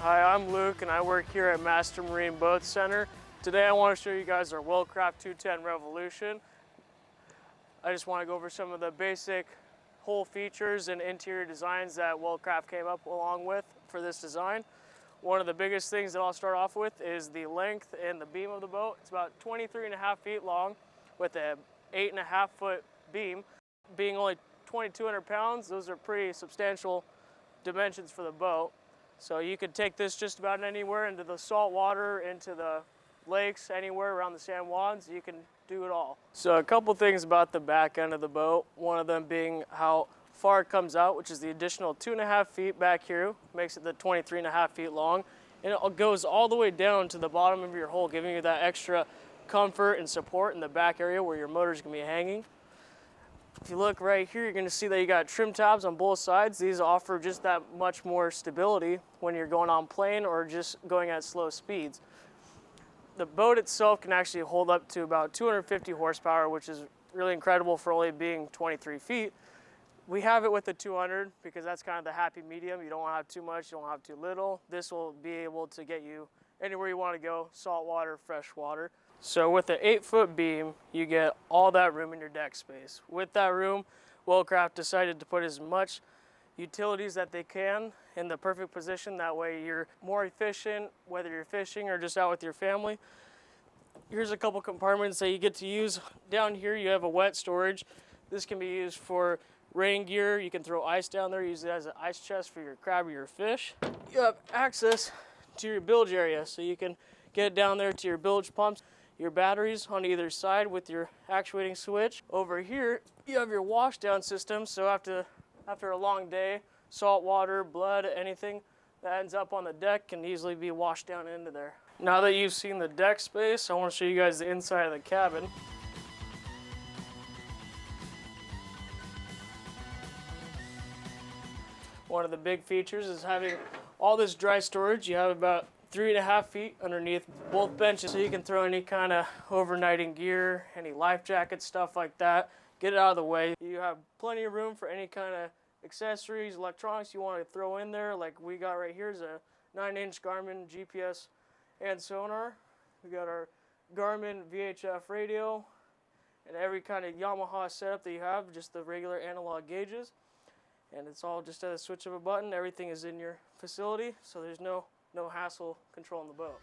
Hi, I'm Luke and I work here at Master Marine Boat Center. Today I want to show you guys our Weldcraft 210 Revolution. I just want to go over some of the basic hull features and interior designs that Weldcraft came up along with for this design. One of the biggest things that I'll start off with is the length and the beam of the boat. It's about 23.5 feet long with a 8.5 foot beam. Being only 2,200 pounds, those are pretty substantial dimensions for the boat. So you could take this just about anywhere, into the salt water, into the lakes, anywhere around the San Juans. You can do it all. So a couple things about the back end of the boat, one of them being how far it comes out, which is the additional 2.5 feet back here, makes it the 23.5 feet long. And it goes all the way down to the bottom of your hull, giving you that extra comfort and support in the back area where your motor's gonna be hanging. If you look right here, you're going to see that you got trim tabs on both sides. These offer just that much more stability when you're going on plane or just going at slow speeds. The boat itself can actually hold up to about 250 horsepower, which is really incredible for only being 23 feet. We have it with the 200 because that's kind of the happy medium. You don't want to have too much, you don't have too little. This will be able to get you anywhere you want to go, saltwater, freshwater. So with the 8-foot beam, you get all that room in your deck space. With that room, Weldcraft decided to put as much utilities that they can in the perfect position. That way you're more efficient, whether you're fishing or just out with your family. Here's a couple compartments that you get to use. Down here you have a wet storage. This can be used for rain gear. You can throw ice down there, use it as an ice chest for your crab or your fish. You have access to your bilge area, so you can get down there to your bilge pumps, your batteries on either side with your actuating switch. Over here, you have your wash down system, so after a long day, salt water, blood, anything that ends up on the deck can easily be washed down into there. Now that you've seen the deck space, I want to show you guys the inside of the cabin. One of the big features is having all this dry storage. You have about 3.5 feet underneath both benches, so you can throw any kind of overnighting gear, any life jackets, stuff like that. Get it out of the way. You have plenty of room for any kind of accessories, electronics you want to throw in there. Like we got right here is a 9-inch Garmin GPS and sonar. We got our Garmin VHF radio and every kind of Yamaha setup that you have, just the regular analog gauges. And it's all just at a switch of a button. Everything is in your facility, so there's no hassle controlling the boat.